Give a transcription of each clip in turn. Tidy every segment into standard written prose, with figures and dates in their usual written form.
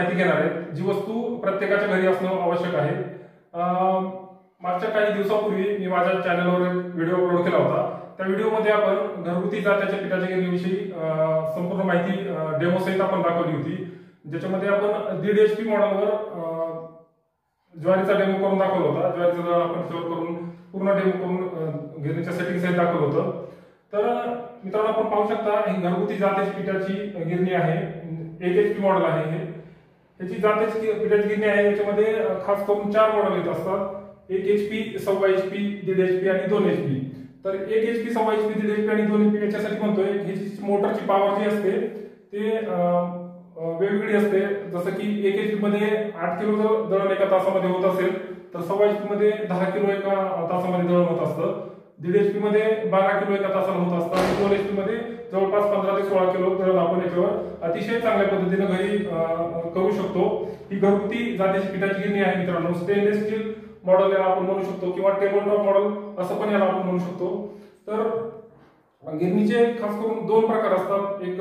माहिती घेणार आहे, जी वस्तू प्रत्येकाच्या घरी असणं आवश्यक आहे। मागच्या काही दिवसापूर्वी मी माझ्या चॅनलवर एक व्हिडिओ अपलोड केला होता। त्या व्हिडिओमध्ये आपण घरगुती जात्याच्या पिठाच्या गिरणीविषयी संपूर्ण माहिती डेमो सहित आपण दाखवली होती, ज्याच्यामध्ये आपण 1.5 HP मॉडेलवर ज्वारीचा डेमो करून दाखवला होता। ज्वारीचा दळ आपण त्याच्यावर करून पूर्ण डेमो करून गिरणीच्या सेटिंग सहित दाखवलं होतं। तर मित्रांनो, आपण पाहू शकता ही घरगुती जात्याची पिठाची गिरणी आहे, 1 HP मॉडेल आहे। ह्याची जात्याची पिठाची गिरणी आहे। याच्यामध्ये खास करून 4 मॉडेल येत असतात, 1 HP, 1.25 HP, 1.5 HP आणि 2 HP। तर 1 HP, 1.25 HP, 1.5 HP आणि 2 HP याच्यासाठी म्हणतोय, ह्याची मोटरची पॉवर जी असते ते वेगवेगळी असते। जसं की 1 HP मध्ये 8 किलो जर दळण एका तासामध्ये होत असेल, तर 1.25 HP मध्ये 10 किलो एका तासामध्ये दळण होत असतं, 1.5 HP मध्ये 12 किलो एका तासाला होत असतं आणि 2 HP मध्ये जवळपास 15 ते 16 किलो दळण आपण याच्यावर अतिशय चांगल्या पद्धतीने घरी करू शकतो। ही घरगुती जात्याची पिठाची गिरणी आहे मित्रांनो। स्टेनलेस स्टील मॉडेल याला आपण म्हणू शकतो किंवा टेबल टॉप मॉडेल असं पण याला आपण म्हणू शकतो। तर गिरणीचे खास करून 2 प्रकार असतात, एक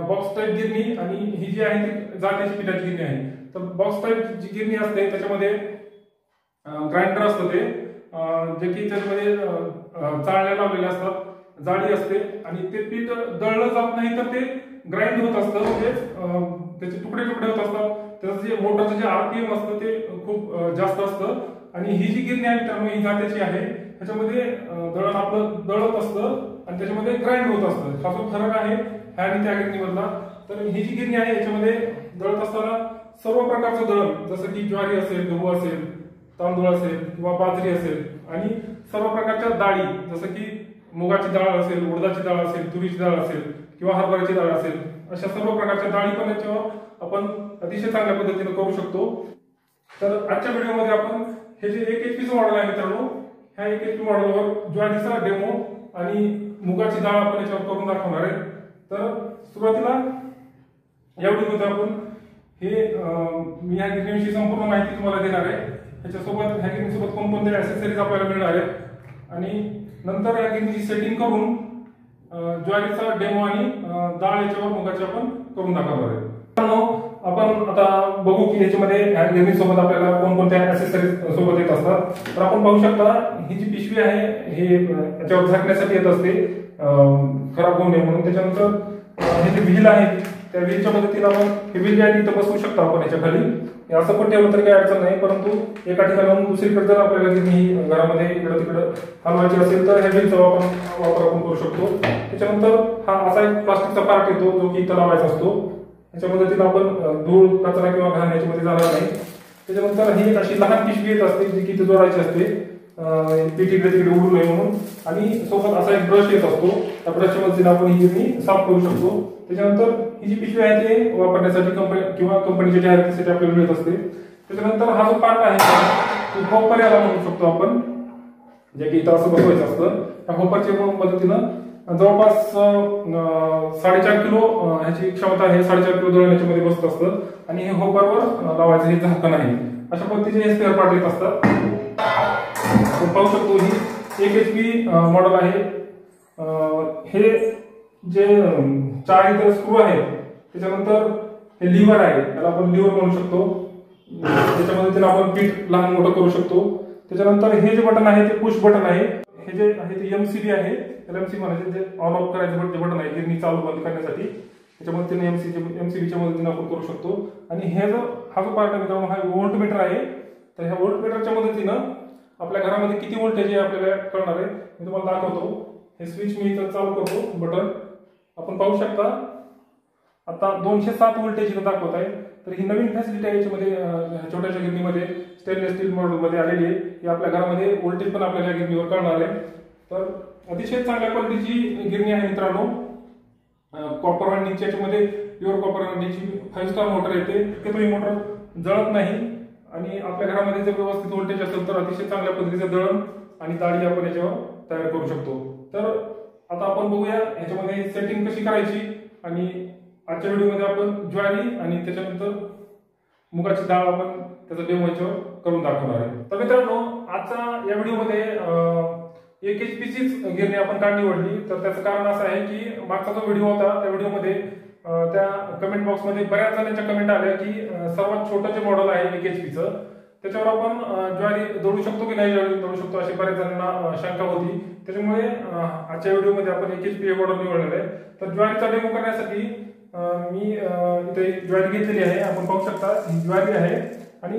बॉक्स टाईप गिरणी आणि ही जी आहे ती जात्याची पिठाची गिरणी आहे। तर बॉक्स टाईप जी गिरणी असते त्याच्यामध्ये ग्राइंडर असतं, ते जे की त्याच्यामध्ये चाळण्या लावलेल्या असतात, जाळी असते आणि ते पीठ दळलं जात नाही तर ते ग्राइंड होत असतं, म्हणजे त्याचे तुकडे तुकडे होत असतात। त्याचं जे मोटरचं जे RPM असतं ते खूप जास्त असतं। आणि ही जी गिरणी आहे मित्रांनो, ही जात्याची आहे, त्याच्यामध्ये दळण आपलं दळत असतं आणि त्याच्यामध्ये ग्राइंड होत असतं। हा जो फरक आहे ह्या आणि त्या गिरणीमधला। तर ही जी गिरणी आहे याच्यामध्ये दळत असताना सर्व प्रकारचं दळण, जसं की ज्वारी असेल, गहू असेल, तांदूळ असेल किंवा बाजरी असेल आणि सर्व प्रकारच्या डाळी, जसं की मुगाची डाळ असेल, उडदाची डाळ असेल, तुरीची डाळ असेल किंवा हरभऱ्याची डाळ असेल, अशा सर्व प्रकारच्या डाळी पण याच्यावर आपण अतिशय चांगल्या पद्धतीने करू शकतो। तर आजच्या व्हिडिओमध्ये आपण हे जे 1 HP मॉडेल आहे मित्रांनो, ह्या 1 HP मॉडेलवर ज्वारीचा डेमो आणि मुगाची डाळ आपण याच्यावर करून दाखवणार आहे। तर सुरुवातीला या व्हिडिओमध्ये आपण मी ह्या गिरणीविषयी संपूर्ण माहिती तुम्हाला देणार आहे। त्याच्यासोबत ह्या गिरणीसोबत कोणकोणते ॲक्सेसरीज आपल्याला मिळणार आहेत आणि नंतर या गिरणीची सेटिंग करून ज्वारीचा डेमो आणि डाळ याच्यावर मुगाची आपण करून दाखवणार आहे। आपण आता बघू की याच्यामध्ये ह्या गिरणीसोबत आपल्याला कोणकोणत्या ॲक्सेसरीज सोबत येत असतात। तर आपण पाहू शकता ही जी पिशवी आहे हे याच्यावर झाकण्यासाठी येत असते, खराब होऊ नये म्हणून। त्याच्यानंतर हे जे व्हील आहे त्या व्हीलच्या मदतीने आपण हे व्हील आहे तिथं बसवू शकतो आपण याच्या खाली। असं पण ठेवलं तरी काही अडचण नाही, परंतु एका ठिकाणाहून दुसरीकडे जर आपल्याला गिरणी घरामध्ये इकडं तिकडं हलवायची असेल तर ह्या व्हीलचा वापर आपण करू शकतो। त्याच्यानंतर हा असा एक प्लास्टिकचा पार्ट येतो जो की इथं लावायचा असतो, त्याच्या मदतीने आपण धूळ, कचरा किंवा घाण याच्यामध्ये जाणार नाही। त्याच्यानंतर ही एक अशी लहान पिशवी येत असते जी की इथे जोडायची असते, पीठ इकडे तिकडे उडू नये म्हणून, आणि सोबत असा एक ब्रश येत असतो, त्या ब्रशच्या मदतीने आपण ही गिरणी साफ करू शकतो। त्याच्यानंतर ही जी पिशवी आहे ते वापरण्यासाठी किंवा कंपनीच्या जाहिरातीसाठी आपल्याला मिळत असते। त्याच्यानंतर हा जो पार्ट आहे तो हॉपर याला म्हणू शकतो आपण, जे की इथं असं बसवायचं असतं। त्या हॉपरच्या मदतीनं जवळपास 4.5 किलो ह्याची क्षमता आहे, 4.5 किलो दळण याच्यामध्ये बसत असतं आणि हे हॉपरवर लावायचं हे झाकण आहे। अशा पद्धतीचे हे स्पेअर पार्ट येत असतात। आपण पाहू शकतो ही 1 HP मॉडेल आहे। हे जे 4 इतर स्क्रू आहेत, त्याच्यानंतर हे लिव्हर आहे, त्याला आपण लिव्हर म्हणू शकतो, त्याच्या मदतीने आपण पीठ लहान मोठं करू शकतो। त्याच्यानंतर हे जे बटन आहे ते पुश बटन आहे, हे जे आहे ते MCB आहे, MCB म्हणजे जे ऑन ऑफ करायचं जे बटन आहे गिरणी चालू बंद करण्यासाठी, त्याच्या मदतीने MCBच्या मदतीने आपण करू शकतो। आणि हा जो पार्ट आहे मित्रांनो, हा व्होल्ट मीटर आहे। तर ह्या व्होल्ट मीटरच्या मदतीनं आपल्या घरामध्ये किती व्होल्टेज आहे आपल्याला कळणार आहे, मी तुम्हाला दाखवतो। हे स्विच मी इथं चालू करतो बटन, आपण पाहू शकता आता 207 व्होल्टेज इथं दाखवत आहे। तर ही नवीन फॅसिलिटी आहे याच्यामध्ये, छोट्याशा गिरणीमध्ये स्टेनलेस स्टील मॉडेलमध्ये आलेली आहे, की आपल्या घरामध्ये व्होल्टेज पण आपल्याला गिरणीवर कळणार आहे। तर अतिशय चांगल्या क्वालिटीची गिरणी आहे मित्रांनो। कॉपर वाइंडिंगची याच्यामध्ये प्युअर कॉपर वाइंडिंगची 5 स्टार मोटर येते, ही मोटर जळत नाही आणि आपल्या घरामध्ये जर व्यवस्थित व्होल्टेज असेल तर अतिशय चांगल्या पद्धतीचं दळण आणि डाळी आपण याच्यावर तयार करू शकतो। तर आता आपण बघूया याच्यामध्ये सेटिंग कशी करायची आणि आजच्या व्हिडिओमध्ये आपण ज्वारी आणि त्याच्यानंतर मुगाची डाळ आपण त्याचा डेमो याच्यावर करून दाखवणार आहे। तर मित्रांनो, आजचा या व्हिडिओमध्ये 1 HP चीच गिरणी आपण का निवडली, तर त्याचं कारण असं आहे की मागचा जो व्हिडिओ होता त्या व्हिडिओमध्ये त्या कमेंट बॉक्समध्ये बऱ्याच जणांच्या कमेंट आल्या की सर्वात छोटं जे मॉडेल आहे 1 HP त्याच्यावर आपण ज्वारी दळू शकतो की नाही ज्वारी दळू शकतो अशी बऱ्याच जणांना शंका होती. त्याच्यामुळे आजच्या व्हिडिओमध्ये आपण 1 HP मॉडेल निवडलेलं आहे. तर ज्वारीचा डेमो करण्यासाठी मी इथे ज्वारी घेतलेली आहे. आपण पाहू शकता ही ज्वारी आहे आणि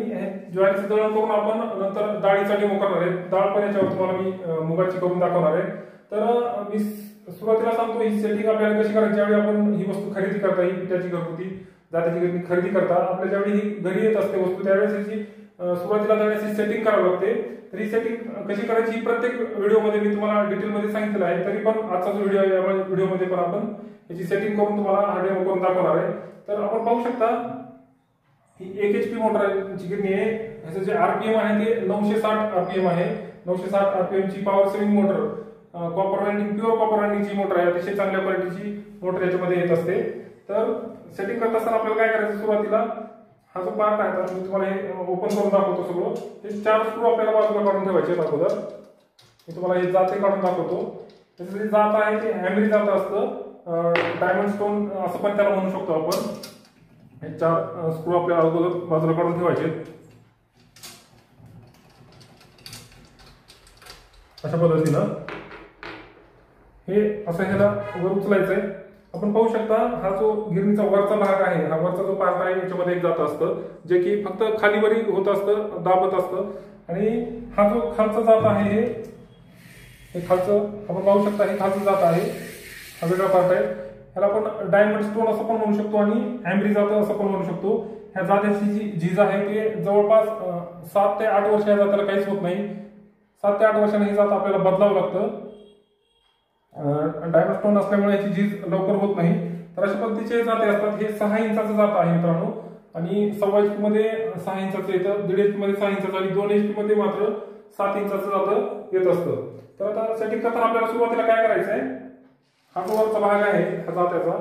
ज्वारीचं दळण करून आपण नंतर डाळीचा डेमो करणार आहे. डाळ पण याच्यावर तुम्हाला मी मुगाची करून दाखवणार आहे. तर मी सुरुवातीला सांगतो ही सेटिंग आपल्याला कशी करायची. ज्यावेळी आपण ही वस्तू खरेदी करता ही पिठाची घरगुती जात्याची खरेदी करता आपल्या ज्यावेळी ही घरी येत असते वस्तू त्यावेळेस याची सुरुवातीला जाण्याची सेटिंग करावी लागते. तर ही सेटिंग कशी करायची ही प्रत्येक व्हिडिओमध्ये मी तुम्हाला डिटेलमध्ये सांगितलेलं आहे. तरी पण आजचा जो व्हिडिओ आहे या व्हिडिओमध्ये पण आपण याची सेटिंग करून तुम्हाला हा डेमो करून दाखवणार आहे. तर आपण पाहू शकता ही 1 HP मोटरची गिरणी आहे. याचं जे RPM आहे ते 960 RPM आहे. 960 RPM ची power saving motor copper winding pure copper वाइंडिंगची मोटर आहे. अतिशय चांगल्या क्वालिटीची मोटर याच्यामध्ये येत असते. तर सेटिंग करत असताना आपल्याला काय करायचं सुरुवातीला हा जो पार्ट आहे तर मी तुम्हाला हे ओपन करून दाखवतो सगळं. हे 4 स्क्रू आपल्याला बाजूला काढून ठेवायचे अगोदर. मी तुम्हाला हे जाते काढून दाखवतो. त्याचं जे जात आहे ते हॅमरी जात असतं. डायमंड स्टोन असं पण त्याला म्हणू शकतो आपण. हे 4 स्क्रू आपल्याला अगोदर बाजूला काढून ठेवायचे अशा पद्धतीनं. हे असं ह्याला वर उचलायचंय. आपण पाहू शकता हा जो गिरणीचा वरचा भाग आहे हा वरचा जो पार्ट आहे याच्यामध्ये एक जात असतं जे की फक्त खालीवरी होत असतं दाबत असतं. आणि हा जो खालचा जात आहे हे खालचं आपण पाहू शकता हे खालचं जात आहे. हा वेगळा पार्ट आहे. ह्याला आपण डायमंड स्टोन असं पण म्हणू शकतो आणि हॅमरी जात असं पण म्हणू शकतो. ह्या जात्याची जी झीज आहे ते जवळपास 7 ते 8 वर्ष या जात्याला काहीच होत नाही. 7 ते 8 वर्षांनी ही जात आपल्याला बदलावं लागतं. डायमंड स्टोन असल्यामुळे याची झीज लवकर होत नाही. तर अशा पद्धतीचे जाते असतात. हे 6 इंचाचं जात आहे मित्रांनो आणि 1.25 HP मध्ये 6 इंचाचं येतं, 1.5 HP मध्ये 6 इंचाचं आणि 2 HP मध्ये मात्र 7 इंचाचं जात येत असतं. तर आता सेटिंग करताना आपल्याला सुरुवातीला काय करायचं आहे हा जो वरचा भाग आहे हा जात्याचा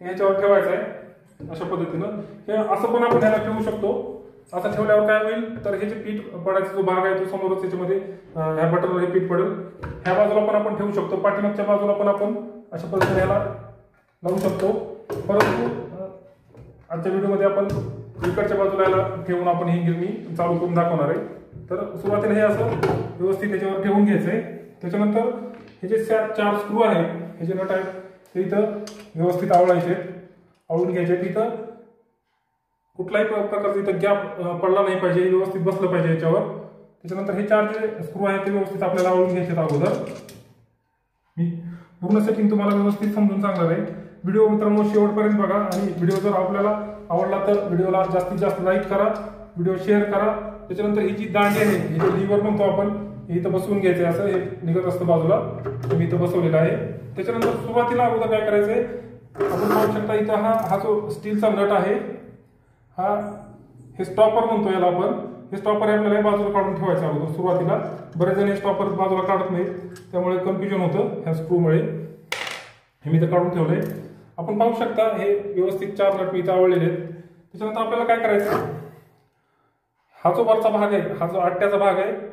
ह्याच्यावर ठेवायचा आहे अशा पद्धतीनं. हे असं पण आपण ह्याला ठेवू शकतो. असं ठेवल्यावर काय होईल तर हे जे पीठ पडायचा जो भाग आहे तो समोरच त्याच्यामध्ये ह्या बटनवर हे पीठ पडेल. ह्या बाजूला पण आपण ठेवू शकतो. पाठीमागच्या बाजूला पण आपण अशा पद्धतीने ह्याला लावू शकतो. परंतु आजच्या व्हिडिओमध्ये आपण इकडच्या बाजूला याला ठेवून आपण ही गिरणी चालू करून दाखवणार आहे. तर सुरुवातीला हे असं व्यवस्थित त्याच्यावर ठेवून घ्यायचंय. त्याच्यानंतर हे जे 4 स्क्रू आहेत हे जे नट आहेत ते इथं व्यवस्थित आवळायचे आवळून घ्यायचे. इथं कुठलाही प्रकारचा इथं गॅप पडला नाही पाहिजे व्यवस्थित बसलं पाहिजे याच्यावर. त्याच्यानंतर हे 4 जे स्क्रू आहेत ते व्यवस्थित आपल्याला आवळून घ्यायचे अगोदर. मी पूर्ण सेटिंग तुम्हाला व्यवस्थित समजून सांगणार आहे. व्हिडिओ मित्रांनो शेवटपर्यंत बघा आणि व्हिडिओ जर आपल्याला आवडला तर व्हिडिओला जास्तीत जास्त लाईक करा, व्हिडिओ शेअर करा. त्याच्यानंतर ही जी दांडी आहे हे जे लिव्हर म्हणतो आपण हे इथं बसवून घ्यायचं असं हे निघत असतं बाजूला मी इथं बसवलेलं आहे. त्याच्यानंतर सुरुवातीला अगोदर काय करायचंय आपण पाहू शकता इथं हा जो स्टीलचा नट आहे हा हे स्टॉपर म्हणतो याला आपण. हे स्टॉपर आपल्याला बाजूला काढून ठेवायचं अगोदर सुरुवातीला. बरेच जण हे स्टॉपर बाजूला काढत नाहीत त्यामुळे कन्फ्युजन होतं ह्या स्क्रूमुळे. हे मी इथं काढून ठेवलंय. आपण पाहू शकता हे व्यवस्थित 4 नट मी इथं आवळलेले आहेत. त्याच्यानंतर आपल्याला काय करायचं हा जो वरचा भाग आहे हा जो आट्याचा भाग आहे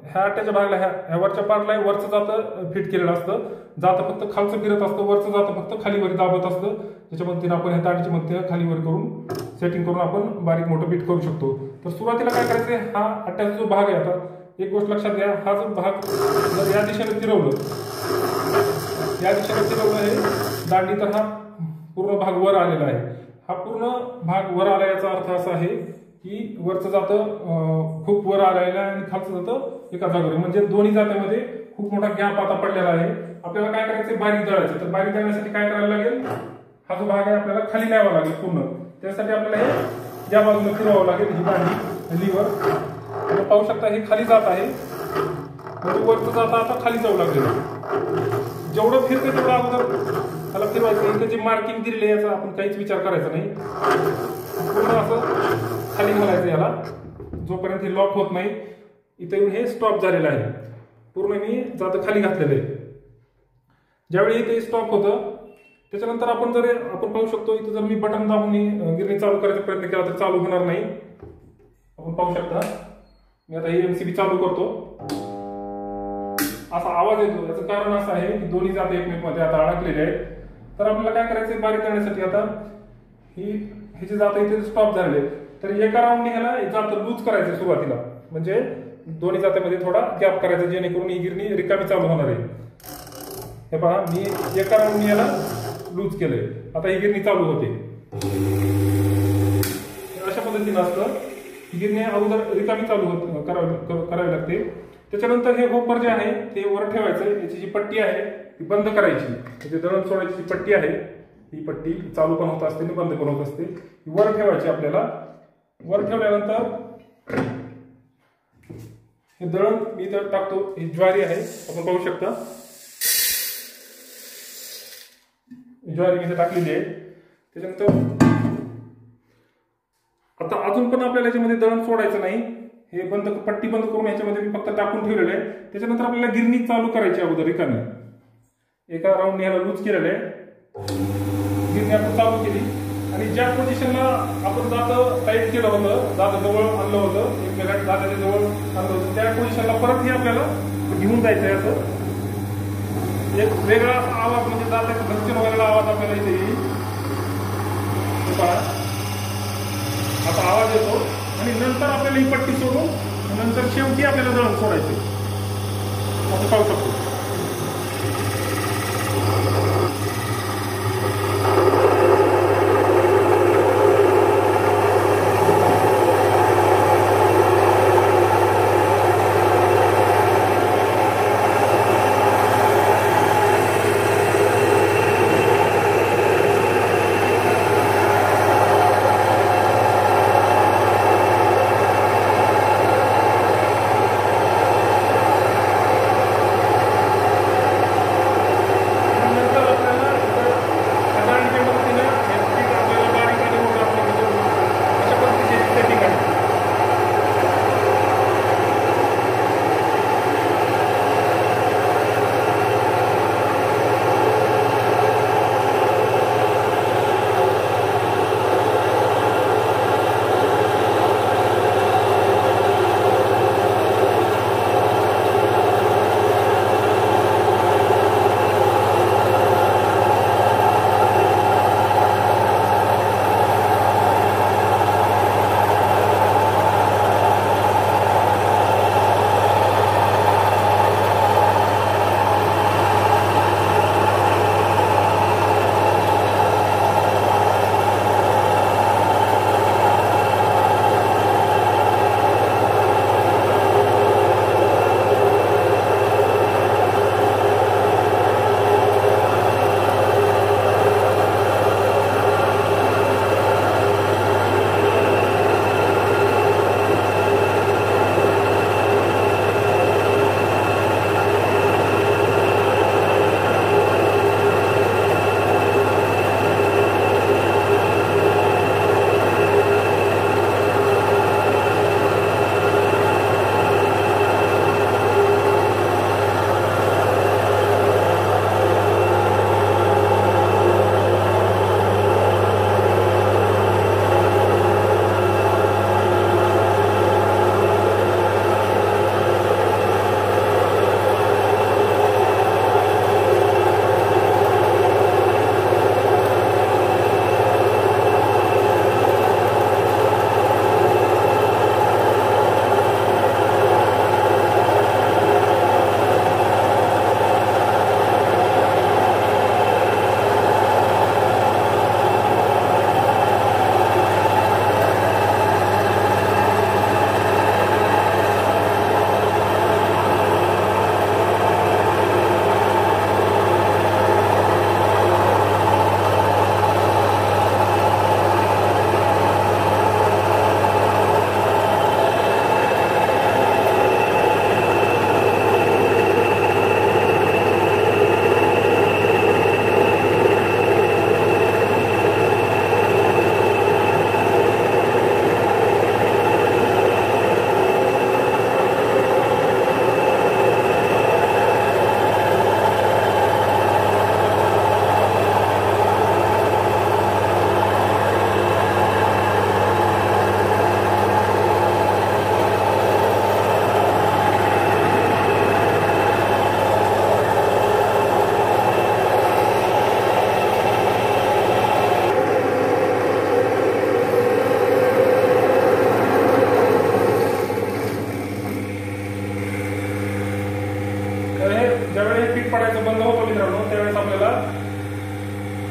ह्या आट्याच्या भागाला ह्या वरच्या पार्टला वरचं जातं फिट केलेलं असतं. जातं फक्त खालचं फिरत असतं वरचं जातं फक्त खालीवर दाबत असतं. त्याच्या मदतीने आपण ह्या ताडीची मदतीने खालीवर करून सेटिंग करून आपण बारीक मोठं फिट करू शकतो. तर सुरुवातीला काय करायचंय हा आट्याचा जो भाग आहे आता एक गोष्ट लक्षात घ्या हा जो भाग जर या दिशेने फिरवलं हे दांडी तर हा पूर्ण भाग वर आलेला आहे. हा पूर्ण भाग वर आला याचा अर्थ असा आहे की वरचं जातं खूप वर आलेलं आहे आणि खालचं जातं एका जागेवर म्हणजे दोन्ही जात्यामध्ये खूप मोठा गॅप आता पडलेला आहे. आपल्याला काय करायचं बारीक दळायचं. तर बारीक दळण्यासाठी काय करायला लागेल हा जो भाग आहे आपल्याला खाली न्यावा लागेल पूर्ण. त्यासाठी आपल्याला हे या बाजूला फिरवावं लागेल ही दांडी लिव्हर. आपण पाहू शकता हे खाली जात आहे म्हणजे वरचं जातं आता खाली जाऊ लागलेलं. जेवढं फिरते तेवढं अगोदर त्याला फिरवायचं. इथं जे मार्किंग दिलेलं आहे याचा आपण काहीच विचार करायचा नाही. पूर्ण असं खाली घालायचं याला जोपर्यंत हे लॉक होत नाही. इथे येऊन हे स्टॉप झालेलं आहे. पूर्ण मी जातं खाली घातलेलं आहे. ज्यावेळी ते स्टॉप होतं त्याच्यानंतर आपण पाहू शकतो इथं जर मी बटन दाबून गिरणी चालू करायचा प्रयत्न केला तर चालू होणार नाही. आपण पाहू शकता मी आता ही MCB चालू करतो असा आवाज येतो. याचं कारण असं आहे की दोन्ही जात एकमेकांमध्ये आता अडकलेले आहेत. तर आपल्याला काय करायचं बारीक करण्यासाठी आता हे जे जातं इथे स्टॉप झाले, तर एका राऊंडने ह्याला जातं लूज करायचं सुरुवातीला, म्हणजे दोन्ही जात्यामध्ये थोडा गॅप करायचा, जेणेकरून ही गिरणी रिकामी चालू होणार आहे. हे पहा, मी एका राऊंडने याला लूज केलंय. आता ही गिरणी चालू होते. अशा पद्धतीने असतं. ही गिरणी अगोदर रिकामी चालू करावी लागते. त्याच्यानंतर हे होपर जे आहे ते वर ठेवायचं. याची जी पट्टी आहे ती बंद करायची. म्हणजे दळण सोडायची जी पट्टी आहे ही पट्टी चालू पण होत असते आणि बंद पण होत असते. ही वर ठेवायची आपल्याला. वर ठेवल्यानंतर हे दळण मी इथं टाकतो. ही ज्वारी आहे, आपण पाहू शकता. ज्वारी मी इथे टाकलेली आहे. त्याच्यानंतर आता अजून पण आपल्याला याच्यामध्ये दळण सोडायचं नाही. हे पट्टी बंद करून याच्यामध्ये मी फक्त टाकून ठेवलेलं आहे. त्याच्यानंतर आपल्याला गिरणी चालू करायची अगोदर रिकामी. एका राऊंडने याला लूज केलेलं आहे. गिरणी आपण चालू केली आणि ज्या पोझिशनला आपण जातं टाईट केलं होतं, जातं जवळ आणलं होतं, एकमेकांच्या जात्याच्या जवळ आणलं होतं, त्या पोझिशनला परत हे आपल्याला घेऊन जायचं आहे. असं एक वेगळा आवाज, म्हणजे जात्याचा घर्षण वगैरे आवाज आपल्याला इथे येईल. आता आवाज येतो आणि नंतर आपल्याला ही पट्टी सोडून नंतर शेवटी आपल्याला दळण सोडायचे. आपण पाहू शकतो.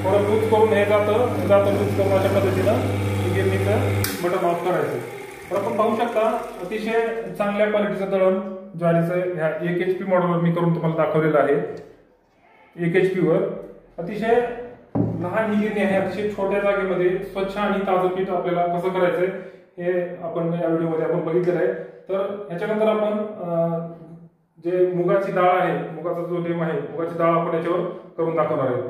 थोडं लूज करून हे जातं लूज करून अशा पद्धतीनं गिरणीचं बटन ऑफ करायचं. तर आपण पाहू शकता अतिशय चांगल्या क्वालिटीचं दळण ज्वारीचं ह्या 1 HP मॉडेलवर मी करून तुम्हाला दाखवलेलं आहे. 1 HP वर अतिशय लहान ही गिरणी आहे. अतिशय छोट्या जागेमध्ये स्वच्छ आणि ताजं पीठ आपल्याला कसं करायचंय हे आपण या व्हिडिओमध्ये आपण बघितलेलं आहे. तर ह्याच्यानंतर आपण जे मुगाची डाळ आहे, मुगाचा जो डेमो आहे, मुगाची डाळ आपण याच्यावर करून दाखवणार आहे.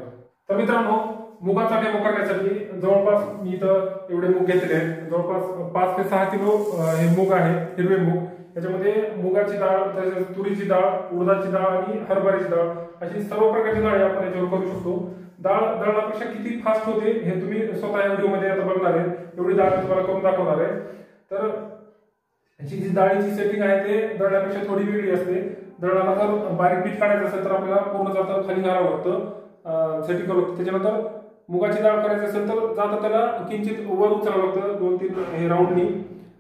तर मित्रांनो, मुगाचा डेमो करण्यासाठी जवळपास मी इथं एवढे मूग घेतले आहेत. जवळपास 5 ते 6 किलो हे मूग आहे, हिरवे मूग. याच्यामध्ये मुगाची डाळ, तसेच तुरीची डाळ, उडदाची डाळ आणि हरभऱ्याची डाळ अशी सर्व प्रकारची डाळी आपण याच्यावर करू शकतो. डाळ दळण्यापेक्षा किती फास्ट होते हे तुम्ही स्वतः या व्हिडिओमध्ये आता बघणार आहे. एवढी डाळ तुम्हाला करून दाखवणार आहे. तर याची जी डाळीची सेटिंग आहे ते दळण्यापेक्षा थोडी वेगळी असते. दळणाला जर बारीक पीठ काढायचं असेल तर आपल्याला पूर्ण जातं खाली घालावं लागतं, सेटिंग करावं लागतं. त्याच्यानंतर मुगाची डाळ करायची असेल तर जातं त्याला किंचित वर उचलावं लागतं 2-3 हे राऊंडनी.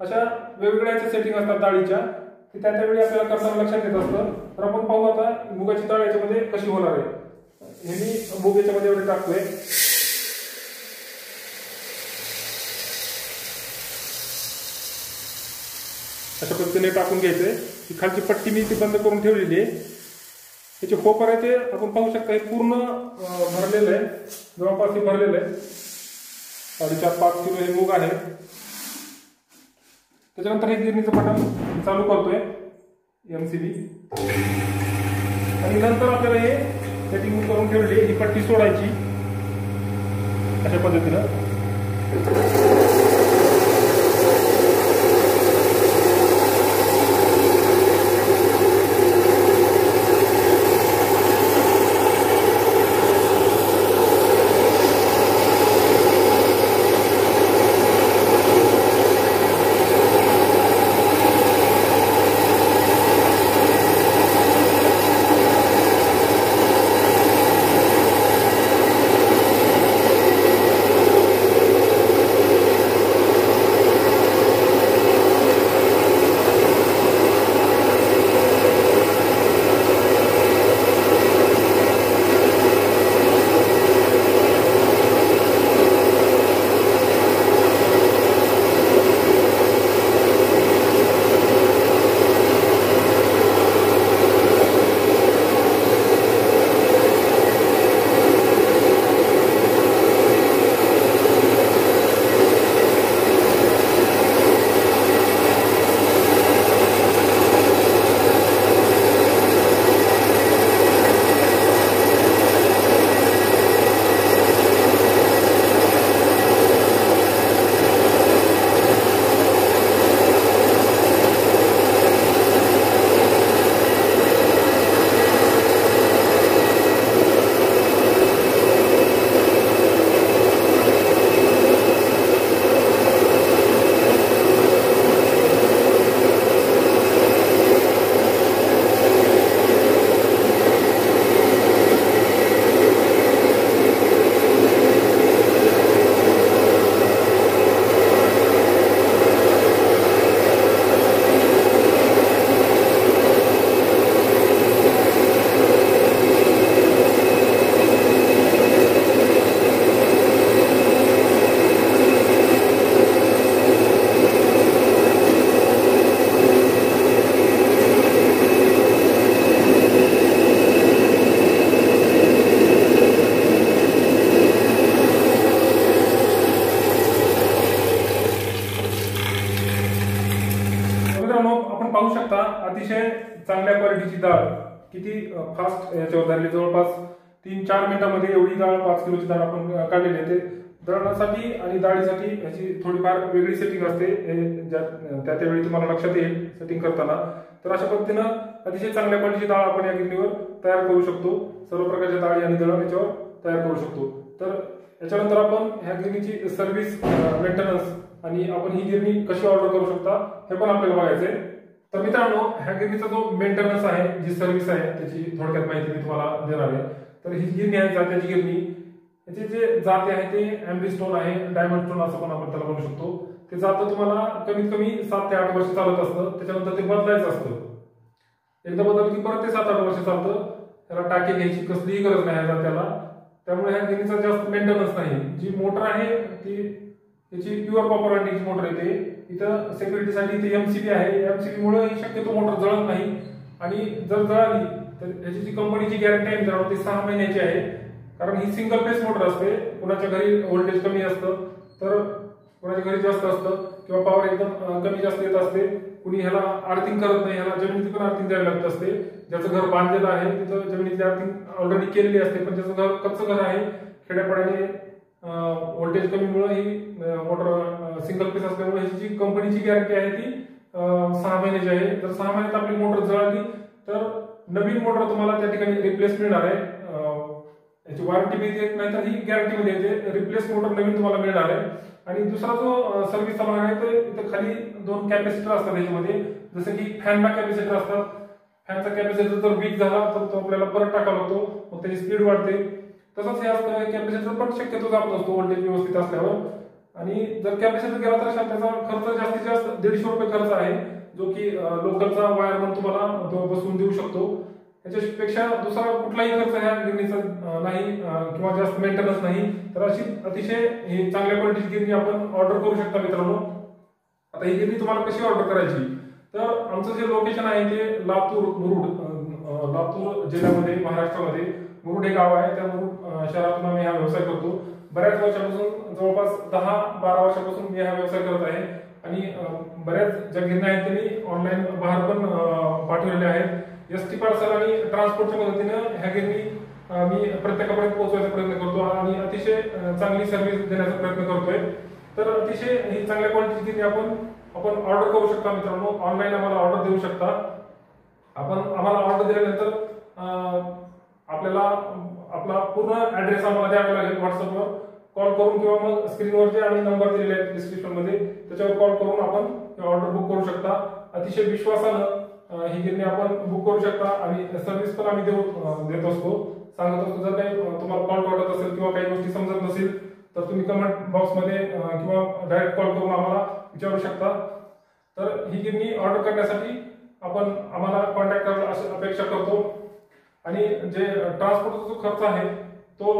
अशा वेगवेगळ्या सेटिंग असतात डाळीच्या, ते त्यावेळी आपल्याला करताना लक्षात येत असतं. तर आपण पाहू आता मुगाची डाळ याच्यामध्ये कशी होणार आहे. हे मी मूग याच्यामध्ये एवढे टाकतोय. अशा पद्धतीने टाकून घ्यायचंय. ही खालची पट्टी मी ती बंद करून ठेवलेली आहे. त्याचे होपर आहे ते आपण पाहू शकता, हे पूर्ण भरलेलं आहे. जवळपास हे भरलेलं आहे. 4.5 किलो हे मूग आहे. त्याच्यानंतर हे गिरणीचं बटन चालू करतोय MCB, आणि नंतर आपल्याला हे सेटिंग करून ठेवली ही पट्टी सोडायची अशा पद्धतीनं. पाहू शकता अतिशय चांगल्या क्वालिटीची डाळ किती फास्ट याच्यावर झाली. जवळपास 3-4 मिनिटांमध्ये एवढी डाळ 5 किलोची डाळ आपण काढलेली आहे. दळणासाठी आणि डाळीसाठी ह्याची थोडीफार वेगळी सेटिंग असते, त्यावेळी तुम्हाला लक्षात येईल सेटिंग करताना. तर अशा पद्धतीनं अतिशय चांगल्या क्वालिटीची डाळ आपण या गिरणीवर तयार करू शकतो. सर्व प्रकारच्या डाळी आणि दळण याच्यावर तयार करू शकतो. तर याच्यानंतर आपण ह्या गिरणीची सर्व्हिस, मेंटेनन्स आणि आपण ही गिरणी कशी ऑर्डर करू शकता हे पण आपल्याला बघायचंय. तर मित्रांनो, ह्या गिरणीचा जो मेंटेनन्स आहे, जी सर्व्हिस आहे, त्याची थोडक्यात माहिती मी तुम्हाला देणार आहे. तर ही गिरणी आहे जात्याची गिरणी. याचे जे जाते आहे ते एम्ब्री स्टोन आहे, डायमंड स्टोन असं पण आपण त्याला म्हणू शकतो. ते जातं तुम्हाला कमीत कमी 7 ते 8 वर्ष चालत असतं. त्याच्यानंतर ते बदलायचं असतं. एकदा बदल की परत ते 7-8 वर्ष चालतं. त्याला टाके घ्यायची कसलीही गरज नाही जात्याला. त्यामुळे ह्या गिरणीचा जास्त मेंटेनन्स नाही. जी मोटर आहे ती याची प्युअर कॉपर वायंडिंगची मोटर येते. इथं सिक्युरिटीसाठी इथे एमसीबी आहे. एमसीबी मुळे ही शक्यतो मोटर जळत नाही आणि जर जळाली तर याची जी कंपनीची गॅरंटी आहे मित्रांनो ती 6 महिन्याची आहे. कारण ही सिंगल फेस मोटर असते. कुणाच्या घरी व्होल्टेज कमी असतं तर कुणाच्या घरी जास्त असतं किंवा पॉवर एकदम कमी जास्त येत असते. कुणी ह्याला आर्थिंग करत नाही. ह्याला जमिनीत पण आर्थिंग द्यावी लागत असते. ज्याचं घर बांधलेलं आहे तिथं जमिनीची आर्थिंग ऑलरेडी केलेली असते. पण ज्याचं घर कच्चं घर आहे खेड्यापाड्याने व्होल्टेज कमीमुळे ही मोटर सिंगल फेस असल्यामुळे ह्याची जी कंपनीची गॅरंटी आहे ती 6 महिन्याची आहे. जर 6 महिन्यात आपली मोटर जळाली तर नवीन मोटर तुम्हाला त्या ठिकाणी रिप्लेस मिळणार आहे. याची वॉरंटी मध्ये येत नाही तर ही गॅरंटी मध्ये येते. रिप्लेस मोटर नवीन तुम्हाला मिळणार आहे. आणि दुसरा जो सर्व्हिसचा भाग आहे तो इथं खाली 2 कॅपॅसिटर असतात याच्यामध्ये. जसं की फॅनला कॅपॅसिटर असतात. फॅनचा कॅपॅसिटर जर वीक झाला तर तो आपल्याला परत टाकावा लागतो. मग त्याची स्पीड वाढते. तसंच हे असतं कॅपॅसिटर पण शक्यतो जात नसतो व्होल्टेज व्यवस्थित असल्यावर. आणि जर कॅपॅसिटर गेला तर त्याचा खर्च जास्तीत जास्त 150 रुपये खर्च आहे. जो की लोकलचा वायरमन तुम्हाला तो बसवून देऊ शकतो. याच्यापेक्षा दुसरा कुठलाही खर्च ह्या गिरणीचा नाही किंवा जास्त मेंटेनन्स नाही. तर अशी अतिशय ही चांगल्या क्वालिटीची गिरणी आपण ऑर्डर करू शकता मित्रांनो. आता ही गिरणी तुम्हाला कशी ऑर्डर करायची तर आमचं जे लोकेशन आहे ते लातूर मुरुड लातूर जिल्ह्यामध्ये महाराष्ट्रामध्ये मुरुड हे गाव आहे. त्या मुरुड शहरातून आम्ही हा व्यवसाय करतो. बऱ्याच वर्षापासून जवळपास 10-12 वर्षापासून मी हा व्यवसाय करत आहे. आणि बऱ्याच ज्या गिरण्या आहेत त्यांनी ऑनलाईन बाहेर पण पाठवलेल्या आहेत. एसटी पार्सल आणि ट्रान्सपोर्टच्या मदतीनं ह्या गिरणी मी प्रत्येकापर्यंत पोहोचवायचा प्रयत्न करतो आणि अतिशय चांगली सर्व्हिस देण्याचा प्रयत्न करतोय. तर अतिशय ही चांगल्या क्वालिटीची गिरणी आपण ऑर्डर करू शकता मित्रांनो. ऑनलाईन आम्हाला ऑर्डर देऊ शकता. आम्हाला ऑर्डर दिल्यानंतर आपल्याला आपला पूर्ण ऍड्रेस आम्हाला द्यावा लागेल. व्हॉट्सअपवर कॉल करून किंवा मग स्क्रीनवर जे आम्ही नंबर दिलेले आहेत डिस्क्रिप्शन मध्ये त्याच्यावर कॉल करून आपण ऑर्डर बुक करू शकता. अतिशय विश्वासानं ही गिरणी आपण बुक करू शकता आणि सर्व्हिस पण आम्ही देत असतो, सांगत असतो. जर काही तुम्हाला फॉल्ट वाटत असेल किंवा काही गोष्टी समजत नसेल तर तुम्ही कमेंट बॉक्समध्ये किंवा डायरेक्ट कॉल करून आम्हाला विचारू शकता. तर ही गिरणी ऑर्डर करण्यासाठी आम्हाला कॉन्टॅक्ट करायला अशी अपेक्षा करतो. आणि जे ट्रान्सपोर्टचा जो खर्च आहे तो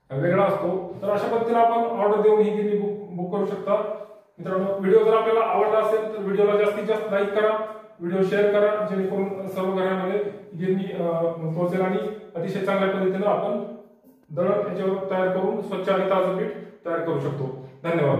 वेगळा असतो. तर अशा पद्धतीने आपण ऑर्डर देऊन ही गिरणी बुक करू शकता मित्रांनो. व्हिडिओ जर आपल्याला आवडला असेल तर व्हिडिओला जास्तीत जास्त लाईक करा, व्हिडिओ शेअर करा जेणेकरून सर्व घरांमध्ये गिरणी पोहोचेल आणि अतिशय चांगल्या पद्धतीने आपण दळण याच्यावर तयार करून स्वच्छ आणि ताजं पीठ तयार करू शकतो. धन्यवाद.